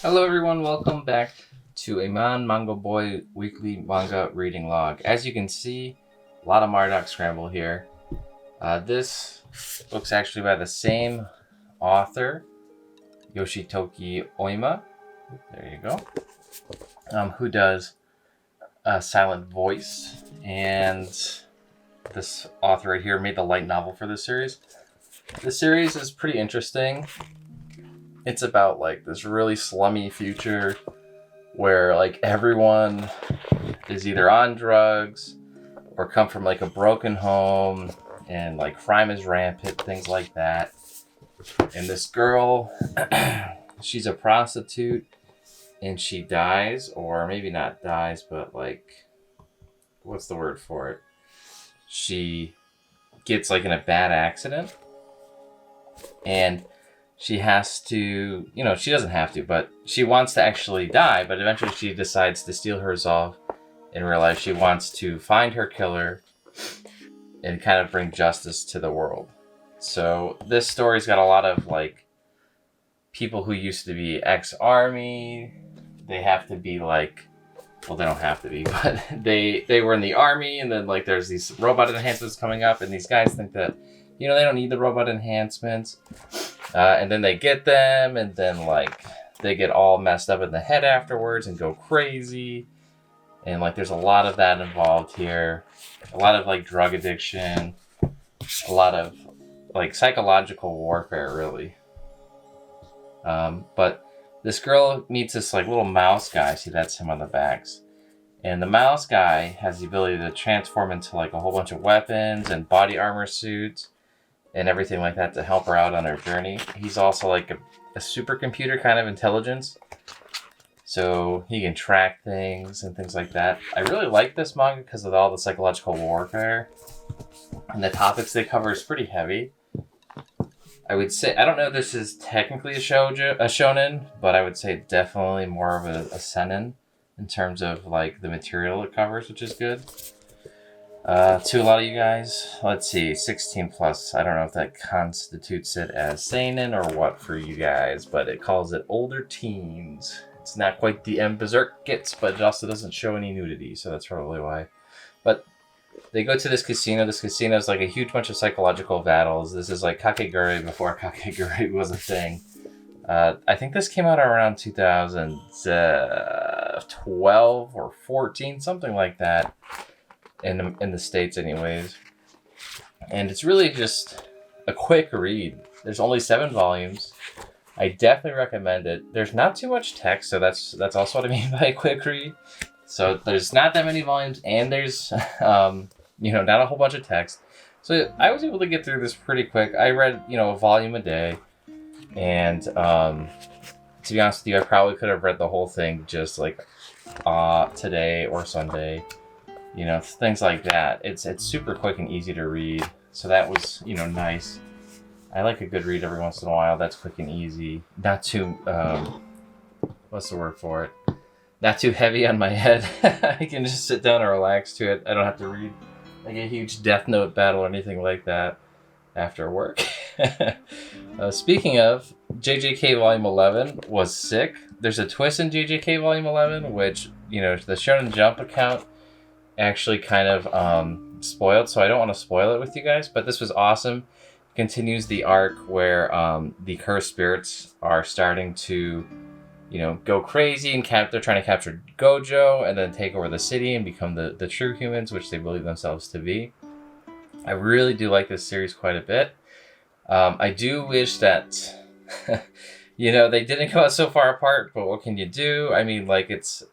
Hello everyone, welcome back to a Manga Boy weekly manga reading log. As you can see, a lot of Mardock Scramble here. This book's actually by the same author, Yoshitoki Oima. There you go. Who does Silent Voice, and this author right here made the light novel for this series. The series is pretty interesting. It's about like this really slummy future where like everyone is either on drugs or come from like a broken home, and like crime is rampant, things like that. And this girl, she's a prostitute, and she dies, or maybe not dies, but like, what's the word for it? She gets like in a bad accident, and she has to, she doesn't have to, but she wants to actually die, but eventually she decides to steel her resolve and realize she wants to find her killer and kind of bring justice to the world. So this story's got a lot of like people who used to be ex-army. They have to be like, well, they don't have to be, but they were in the army, and then like there's these robot enhancements coming up, and these guys think that, they don't need the robot enhancements. And then they get them, and then like they get all messed up in the head afterwards and go crazy. And like there's a lot of that involved here. A lot of like drug addiction, a lot of like psychological warfare, really. But this girl meets this like little mouse guy. See, that's him on the backs. And the mouse guy has the ability to transform into like a whole bunch of weapons and body armor suits and everything like that to help her out on her journey. He's also like a supercomputer kind of intelligence, so he can track things and things like that. I really like this manga because of all the psychological warfare, and the topics they cover is pretty heavy. I would say, I don't know if this is technically a shonen, but I would say definitely more of a seinen in terms of like the material it covers, which is good. To a lot of you guys, let's see, 16 plus. I don't know if that constitutes it as seinen or what for you guys, but it calls it older teens. It's not quite the M Berserk gets, but it also doesn't show any nudity, so that's probably why. But they go to this casino. This casino is like a huge bunch of psychological battles. This is like Kakegurui before Kakegurui was a thing. I think this came out around 2012 or 14, something like that. In the States anyways. And it's really just a quick read. There's only 7 volumes. I definitely recommend it. There's not too much text, so that's also what I mean by a quick read. So there's not that many volumes, and there's not a whole bunch of text. So I was able to get through this pretty quick. I read, a volume a day, and to be honest with you, I probably could have read the whole thing just like today or Sunday. Things like that. It's super quick and easy to read. So that was, nice. I like a good read every once in a while. That's quick and easy. Not too, what's the word for it? Not too heavy on my head. I can just sit down and relax to it. I don't have to read like a huge Death Note battle or anything like that after work. Speaking of, JJK Volume 11 was sick. There's a twist in JJK Volume 11, which, the Shonen Jump account actually kind of spoiled, so I don't want to spoil it with you guys, but this was awesome. It continues the arc where the cursed spirits are starting to go crazy, and they're trying to capture Gojo and then take over the city and become the true humans, which they believe themselves to be. I really do like this series quite a bit. I do wish that they didn't go so far apart, but what can you do? I mean, like,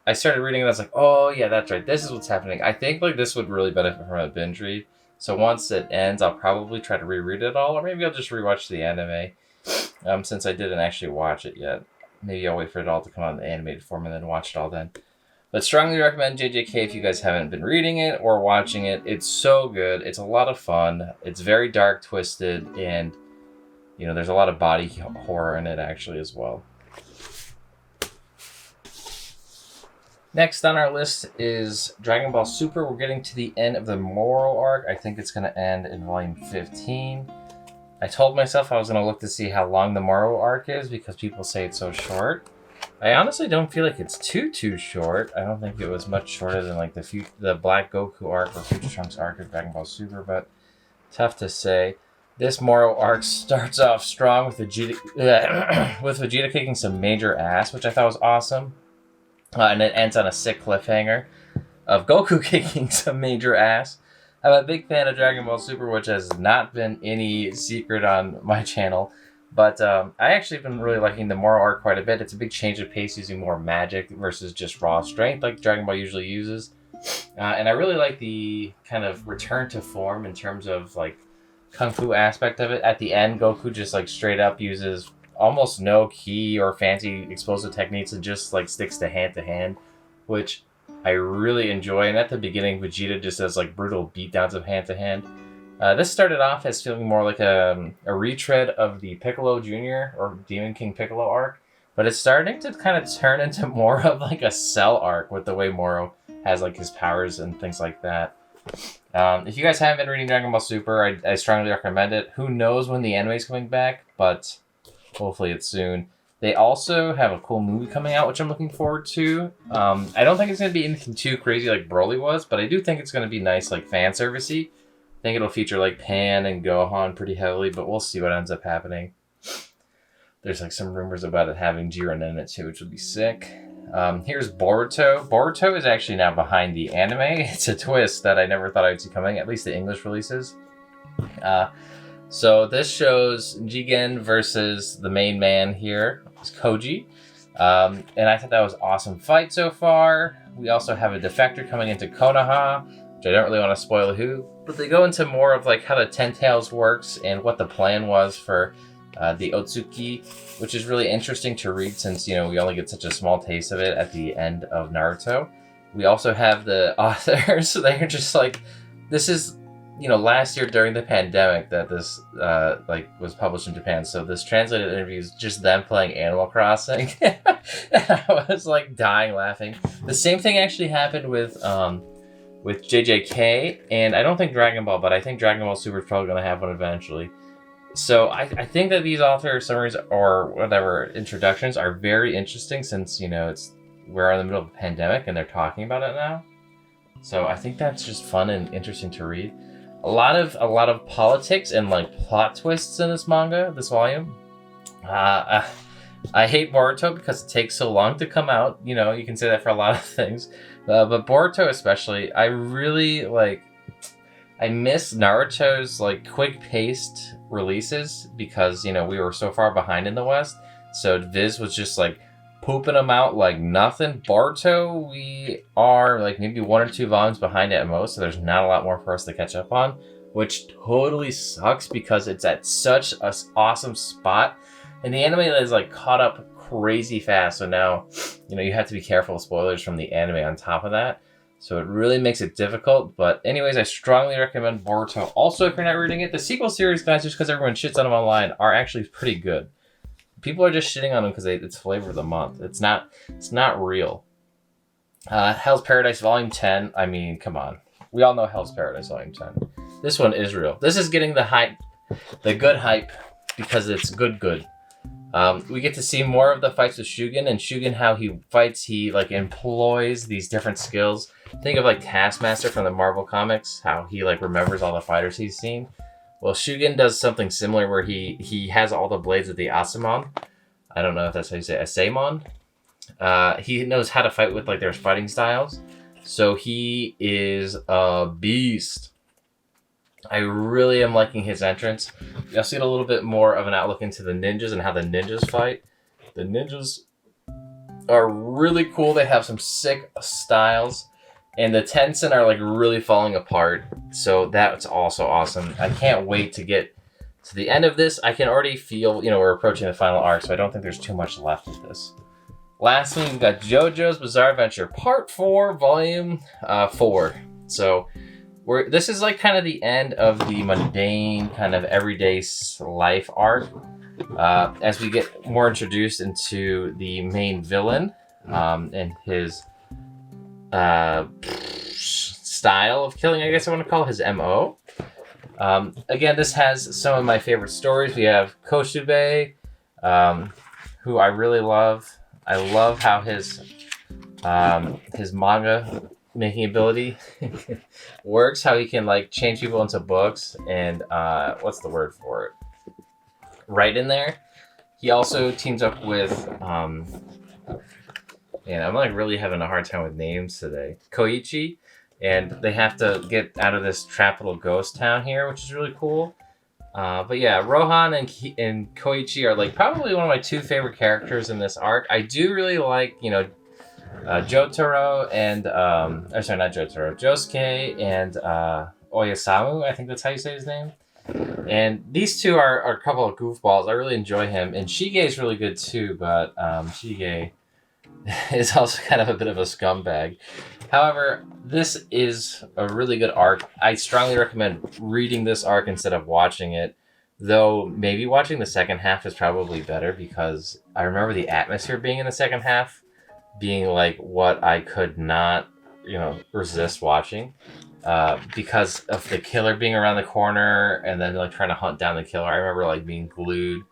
I started reading it, I was like, oh yeah, that's right, this is what's happening. I think like this would really benefit from a binge read. So once it ends, I'll probably try to reread it all, or maybe I'll just rewatch the anime, since I didn't actually watch it yet. Maybe I'll wait for it all to come out in the animated form and then watch it all then. But strongly recommend JJK if you guys haven't been reading it or watching it. It's so good. It's a lot of fun. It's very dark, twisted, and there's a lot of body horror in it actually as well. Next on our list is Dragon Ball Super. We're getting to the end of the Moro arc. I think it's going to end in volume 15. I told myself I was going to look to see how long the Moro arc is because people say it's so short. I honestly don't feel like it's too short. I don't think it was much shorter than like the Black Goku arc or Future Trunks arc of Dragon Ball Super, but tough to say. This Moro arc starts off strong with Vegeta, with Vegeta kicking some major ass, which I thought was awesome. And it ends on a sick cliffhanger of Goku kicking some major ass. I'm a big fan of Dragon Ball Super, which has not been any secret on my channel. But I actually have been really liking the Moro arc quite a bit. It's a big change of pace using more magic versus just raw strength like Dragon Ball usually uses. And I really like the kind of return to form in terms of like Kung Fu aspect of it. At the end, Goku just like straight up uses almost no ki or fancy explosive techniques and just like sticks to hand, which I really enjoy. And at the beginning, Vegeta just does like brutal beatdowns of hand to hand. This started off as feeling more like a retread of the Piccolo Jr. or Demon King Piccolo arc, but it's starting to kind of turn into more of like a Cell arc with the way Moro has like his powers and things like that. If you guys haven't been reading Dragon Ball Super, I strongly recommend it. Who knows when the anime is coming back, but hopefully it's soon. They also have a cool movie coming out, which I'm looking forward to. I don't think it's going to be anything too crazy like Broly was, but I do think it's going to be nice, like fan servicey. I think it'll feature like Pan and Gohan pretty heavily, but we'll see what ends up happening. There's like some rumors about it having Jiren in it too, which would be sick. Here's Boruto. Boruto is actually now behind the anime. It's a twist that I never thought I'd see coming, at least the English releases. So this shows Jigen versus the main man here, is Koji. And I thought that was an awesome fight so far. We also have a defector coming into Konoha, which I don't really want to spoil who, but they go into more of like how the Ten Tails works and what the plan was for the Otsuki, which is really interesting to read since, you know, we only get such a small taste of it at the end of Naruto. We also have the authors, so they're just like, this is, you know, last year during the pandemic that this like was published in Japan. So this translated interview is just them playing Animal Crossing. And I was like dying laughing. The same thing actually happened with JJK, and I don't think Dragon Ball, but I think Dragon Ball Super is probably going to have one eventually. So I think that these author summaries or whatever introductions are very interesting since, you know, we're in the middle of a pandemic and they're talking about it now. So I think that's just fun and interesting to read. A lot of politics and like plot twists in this manga, this volume. I hate Boruto because it takes so long to come out. You know, you can say that for a lot of things, but Boruto especially, I really like. I miss Naruto's like quick-paced releases because, you know, we were so far behind in the West. So Viz was just like pooping them out like nothing. Boruto, we are like maybe 1 or 2 volumes behind at most, so there's not a lot more for us to catch up on, which totally sucks because it's at such an awesome spot. And the anime is like caught up crazy fast, so now, you know, you have to be careful of spoilers from the anime on top of that. So it really makes it difficult. But anyways, I strongly recommend Boruto. Also, if you're not reading it, the sequel series, guys, just because everyone shits on them online, are actually pretty good. People are just shitting on them because it's flavor of the month. It's not real. Hell's Paradise Volume 10. I mean, come on. We all know Hell's Paradise Volume 10. This one is real. This is getting the hype, the good hype, because it's good. We get to see more of the fights with Shugen, and Shugen, how he fights, he like employs these different skills. Think of like Taskmaster from the Marvel comics, how he like remembers all the fighters he's seen. Well, Shugen does something similar where he has all the blades of the Asamon. I don't know if that's how you say it. Asamon. He knows how to fight with like their fighting styles. So he is a beast. I really am liking his entrance. You'll see a little bit more of an outlook into the ninjas and how the ninjas fight. The ninjas are really cool. They have some sick styles. And the Tensen are like really falling apart. So that's also awesome. I can't wait to get to the end of this. I can already feel, you know, we're approaching the final arc, so I don't think there's too much left of this. Lastly, we've got JoJo's Bizarre Adventure Part 4, Volume 4. So this is like kind of the end of the mundane kind of everyday life arc. As we get more introduced into the main villain and his style of killing, I guess I want to call it, his MO. Again, this has some of my favorite stories. We have Koshube, who I really love. I love how his manga making ability works. How he can like change people into books and what's the word for it? Right in there. He also teams up with and I'm like really having a hard time with names today. Koichi, and they have to get out of this trapped little ghost town here, which is really cool. But yeah, Rohan and Koichi are like probably one of my two favorite characters in this arc. I do really like, you know, Jotaro and or sorry, not Jotaro, Josuke and Oyasamu. I think that's how you say his name. And these two are a couple of goofballs. I really enjoy him, and Shige is really good too. But Shige is also kind of a bit of a scumbag. However, this is a really good arc. I strongly recommend reading this arc instead of watching it. Though maybe watching the second half is probably better because I remember the atmosphere being in the second half being like what I could not, you know, resist watching. Because of the killer being around the corner and then like trying to hunt down the killer. I remember like being glued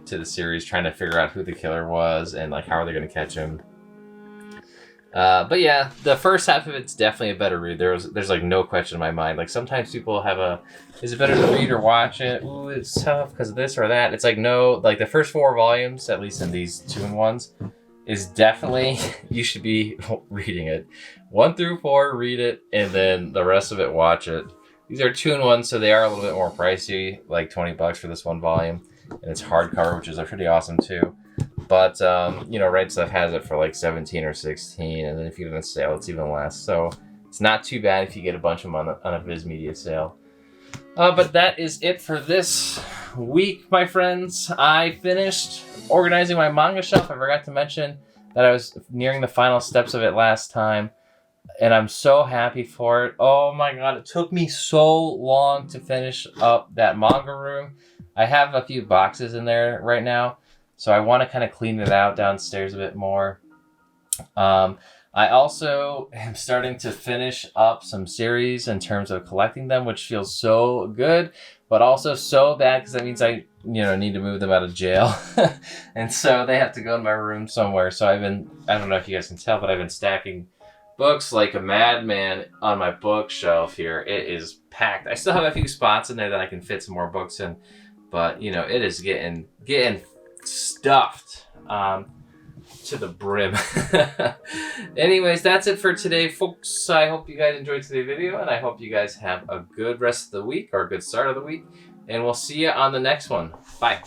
to the series trying to figure out who the killer was and like how are they going to catch him. But yeah, the first half of it's definitely a better read. There's like no question in my mind. Like sometimes people have is it better to read or watch it? Ooh, it's tough because of this or that. It's like no, like the first 4 volumes, at least in these 2-in-1s, is definitely you should be reading it. 1 through 4, read it, and then the rest of it, watch it. These are 2-in-1s, so they are a little bit more pricey, like $20 for this 1 volume, and it's hardcover, which is pretty awesome too. But you know, Red Stuff has it for like 17 or 16, and then if you get it on sale, it's even less. So it's not too bad if you get a bunch of them on a Viz Media sale. But that is it for this week, my friends. I finished organizing my manga shelf. I forgot to mention that I was nearing the final steps of it last time, and I'm so happy for it. Oh my god, it took me so long to finish up that manga room. I have a few boxes in there right now, so I want to kind of clean it out downstairs a bit more. I also am starting to finish up some series in terms of collecting them, which feels so good, but also so bad because that means I, you know, need to move them out of jail. And so they have to go in my room somewhere. So I don't know if you guys can tell, but I've been stacking books like a madman on my bookshelf here. It is packed. I still have a few spots in there that I can fit some more books in, but you know, it is getting stuffed. To the brim. Anyways, that's it for today, folks. I hope you guys enjoyed today's video, and I hope you guys have a good rest of the week, or a good start of the week, and we'll see you on the next one. Bye.